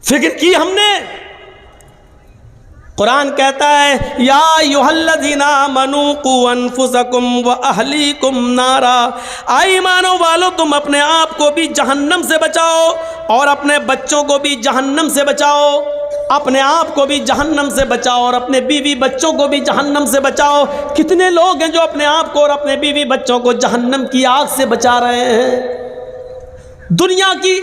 फिक्र की हमने? कुरान कहता है या अय्युहल्लज़ीना आमनू क़ू अनफुसकुम व अहलीकुम नारा, आई ईमानो वालों तुम अपने आप को भी जहन्नम से बचाओ और अपने बच्चों को भी जहन्नम से बचाओ। अपने आप को भी जहन्नम से बचाओ और अपने बीवी बच्चों को भी जहन्नम से बचाओ। कितने लोग हैं जो अपने आप को और अपने बीवी बच्चों को जहन्नम की आग से बचा रहे हैं। दुनिया की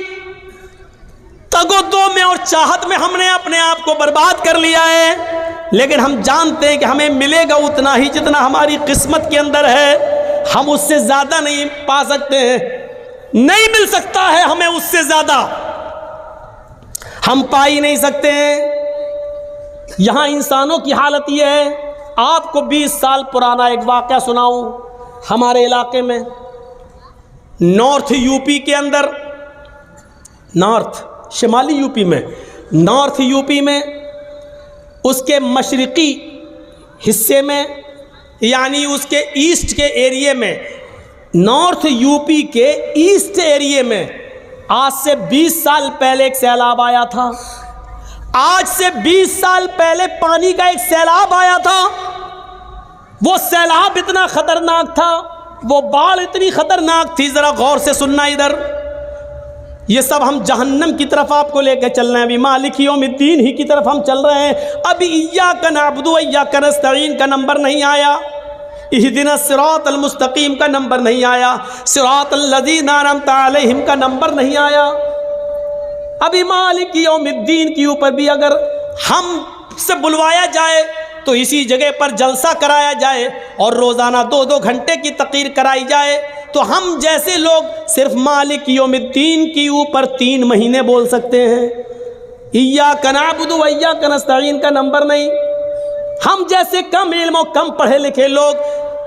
तगोदो में और चाहत में हमने अपने आप को बर्बाद कर लिया है, लेकिन हम जानते हैं कि हमें मिलेगा उतना ही जितना हमारी किस्मत के अंदर है। हम उससे ज्यादा नहीं पा सकते हैं, नहीं मिल सकता है हमें उससे ज्यादा, हम पा ही नहीं सकते हैं। यहां इंसानों की हालत यह है। आपको 20 साल पुराना एक वाकया सुनाऊं। हमारे इलाके में नॉर्थ यूपी के अंदर, शिमाली यूपी में, नॉर्थ यूपी में उसके मशरिकी हिस्से में, यानी उसके ईस्ट के एरिए में, नॉर्थ यूपी के ईस्ट एरिए में आज से 20 साल पहले एक सैलाब आया था। आज से 20 साल पहले पानी का एक सैलाब आया था। वो सैलाब इतना खतरनाक था, वो बाढ़ इतनी खतरनाक थी। जरा गौर से सुनना इधर, ये सब हम जहन्नम की तरफ आपको लेकर चल रहे हैं। अभी मालिक यौमिद्दीन ही की तरफ हम चल रहे हैं। अभी इय्याका नअबुदु व इय्याका नस्तईन का नंबर नहीं आया, इहदिना सिरातल मुस्तकीम का नंबर नहीं आया, सिरातल लज़ीना अनअमता अलैहिम का नंबर नहीं आया। अभी मालिक यौमिद्दीन के ऊपर भी अगर हम से बुलवाया जाए तो इसी जगह पर जलसा कराया जाए और रोज़ाना 2-2 घंटे की तक़रीर कराई जाए, तो हम जैसे लोग सिर्फ मालिक यौमिद्दीन के ऊपर 3 महीने बोल सकते हैं। इय्याका नअबुदु व इय्याका नस्तईन का नंबर नहीं। हम जैसे कम इल्म और कम पढ़े लिखे लोग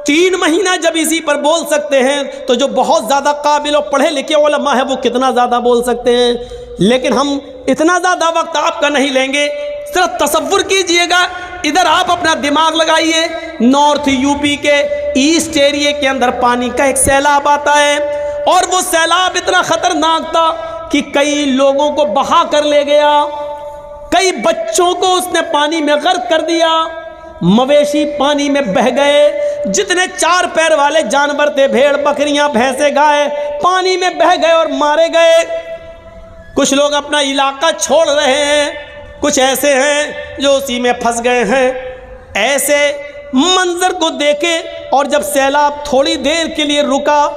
3 महीना जब इसी पर बोल सकते हैं, तो जो बहुत ज़्यादा काबिल और पढ़े लिखे उलमा है वो कितना ज़्यादा बोल सकते हैं। लेकिन हम इतना ज़्यादा वक्त आपका नहीं लेंगे। सिर्फ तसव्वुर कीजिएगा, इधर आप अपना दिमाग लगाइए। नॉर्थ यूपी के ईस्ट एरिया के अंदर पानी का एक सैलाब आता है और वो सैलाब इतना खतरनाक था कि कई लोगों को बहा कर ले गया, कई बच्चों को उसने पानी में गर्क कर दिया, मवेशी पानी में बह गए, जितने 4 पैर वाले जानवर थे, भेड़ बकरियां भैंसे गाय, पानी में बह गए और मारे गए। कुछ लोग अपना इलाका छोड़ रहे हैं, कुछ ऐसे हैं जो उसी में फंस गए हैं। ऐसे मंजर को देखे और जब सैलाब थोड़ी देर के लिए रुका,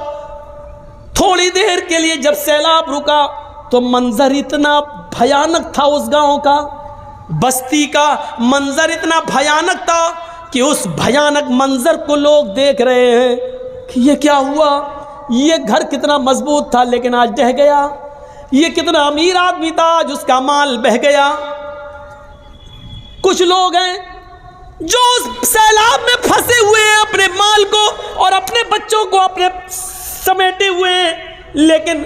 थोड़ी देर के लिए जब सैलाब रुका तो मंजर इतना भयानक था, उस गांव का, बस्ती का मंजर इतना भयानक था कि उस भयानक मंजर को लोग देख रहे हैं कि ये क्या हुआ। ये घर कितना मजबूत था लेकिन आज ढह गया। ये कितना अमीर आदमी था आज उसका माल बह गया। कुछ लोग हैं जो उस सैलाब में फंसे हुए हैं, अपने माल को और अपने बच्चों को अपने समेटे हुए हैं, लेकिन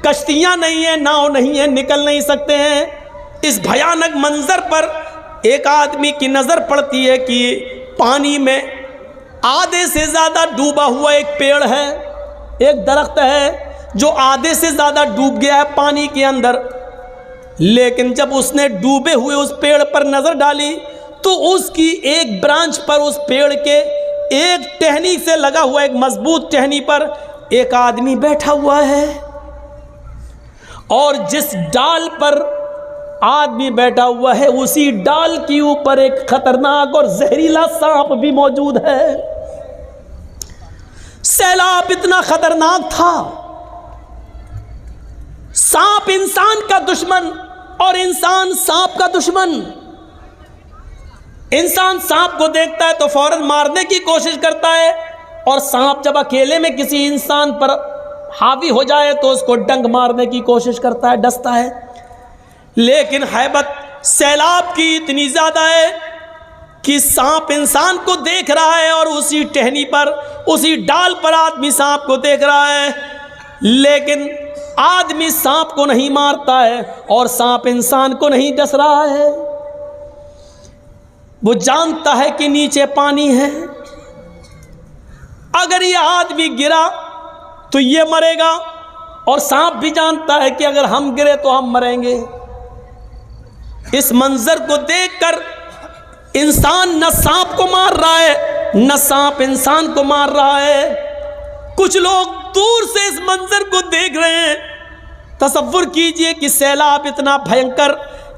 कश्तियां नहीं है, नाव नहीं है, निकल नहीं सकते हैं। इस भयानक मंजर पर एक आदमी की नजर पड़ती है कि पानी में आधे से ज्यादा डूबा हुआ एक पेड़ है, एक दरख्त है जो आधे से ज्यादा डूब गया है पानी के अंदर। लेकिन जब उसने डूबे हुए उस पेड़ पर नजर डाली तो उसकी एक ब्रांच पर, उस पेड़ के एक टहनी से लगा हुआ एक मजबूत टहनी पर एक आदमी बैठा हुआ है, और जिस डाल पर आदमी बैठा हुआ है उसी डाल के ऊपर एक खतरनाक और जहरीला सांप भी मौजूद है। सैलाब इतना खतरनाक था, सांप इंसान का दुश्मन और इंसान सांप का दुश्मन। इंसान सांप को देखता है तो फौरन मारने की कोशिश करता है, और सांप जब अकेले में किसी इंसान पर हावी हो जाए तो उसको डंक मारने की कोशिश करता है, डसता है। लेकिन हैबत सैलाब की इतनी ज्यादा है कि सांप इंसान को देख रहा है और उसी टहनी पर, उसी डाल पर आदमी सांप को देख रहा है, लेकिन आदमी सांप को नहीं मारता है और सांप इंसान को नहीं डस रहा है। वो जानता है कि नीचे पानी है, अगर ये आदमी गिरा तो ये मरेगा, और सांप भी जानता है कि अगर हम गिरे तो हम मरेंगे। इस मंजर को देखकर इंसान न सांप को मार रहा है, न सांप इंसान को मार रहा है। कुछ लोग दूर से इस मंजर को देख रहे हैं। तसव्वुर कीजिए कि सैलाब इतना भयंकर,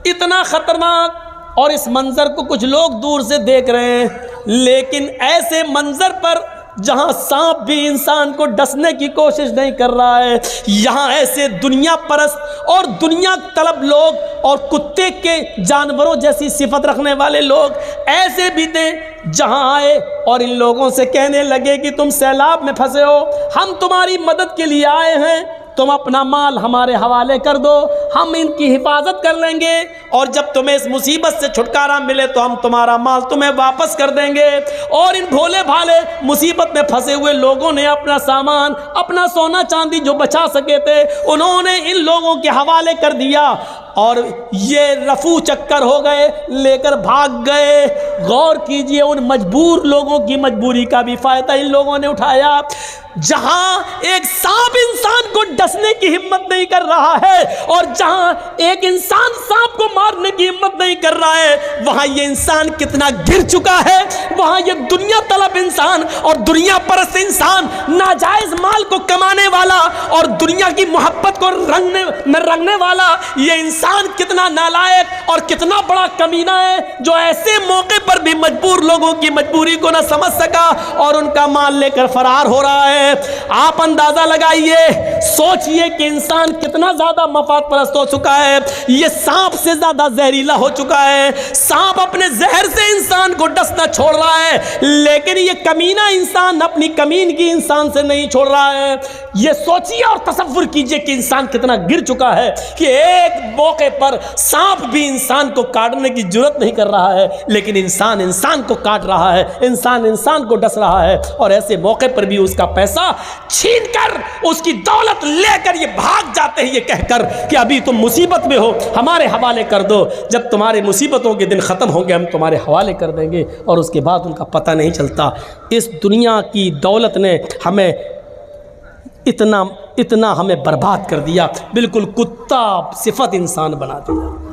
इतना खतरनाक, और इस मंजर को कुछ लोग दूर से देख रहे हैं। लेकिन ऐसे मंजर पर जहां सांप भी इंसान को डसने की कोशिश नहीं कर रहा है, यहां ऐसे दुनिया परस्त और दुनिया तलब लोग और कुत्ते के जानवरों जैसी सिफत रखने वाले लोग ऐसे भी थे जहां आए और इन लोगों से कहने लगे कि तुम सैलाब में फंसे हो, हम तुम्हारी मदद के लिए आए हैं, तुम अपना माल हमारे हवाले कर दो, हम इनकी हिफाजत कर लेंगे, और जब तुम्हें इस मुसीबत से छुटकारा मिले तो हम तुम्हारा माल तुम्हें वापस कर देंगे। और इन भोले भाले मुसीबत में फंसे हुए लोगों ने अपना सामान, अपना सोना चांदी जो बचा सके थे, उन्होंने इन लोगों के हवाले कर दिया और ये रफू चक्कर हो गए, लेकर भाग गए। गौर कीजिए, उन मजबूर लोगों की मजबूरी का भी फायदा इन लोगों ने उठाया। जहां एक सांप इंसान को डसने की हिम्मत नहीं कर रहा है और जहां एक इंसान सांप को मारने की हिम्मत नहीं कर रहा है, वहां ये इंसान कितना गिर चुका है। वहां ये दुनिया तलब इंसान और दुनिया परस्त इंसान, नाजायज माल को कमाने वाला और दुनिया की मोहब्बत को रंगने वाला ये इंसान कितना नालायक और कितना बड़ा कमीना है, जो ऐसे मौके पर भी मजबूर लोगों की मजबूरी को ना समझ सका और उनका माल लेकर फरार हो रहा है। आप अंदाजा लगाइए, सोचिए कि इंसान कितना ज्यादा मफाद परस्त हो चुका है। यह सांप से ज्यादा जहरीला हो चुका है। सांप अपने जहर से इंसान को डसना छोड़ रहा है, लेकिन यह कमीना इंसान अपनी कमीनगी इंसान से नहीं छोड़ रहा है। यह सोचिए और तसव्वुर कीजिए कि इंसान कितना गिर चुका है कि एक मौके पर सांप भी इंसान को काटने की जरूरत नहीं कर रहा है, लेकिन इंसान इंसान को काट रहा है, इंसान इंसान को डस रहा है। और ऐसे मौके पर भी उसका पैसा छीनकर, उसकी दौलत लेकर ये भाग जाते हैं, ये कहकर कि अभी तुम मुसीबत में हो, हमारे हवाले कर दो, जब तुम्हारे मुसीबतों के दिन ख़त्म होंगे हम तुम्हारे हवाले कर देंगे। और उसके बाद उनका पता नहीं चलता। इस दुनिया की दौलत ने हमें इतना हमें बर्बाद कर दिया, बिल्कुल कुत्ता सिफत इंसान बना दिया।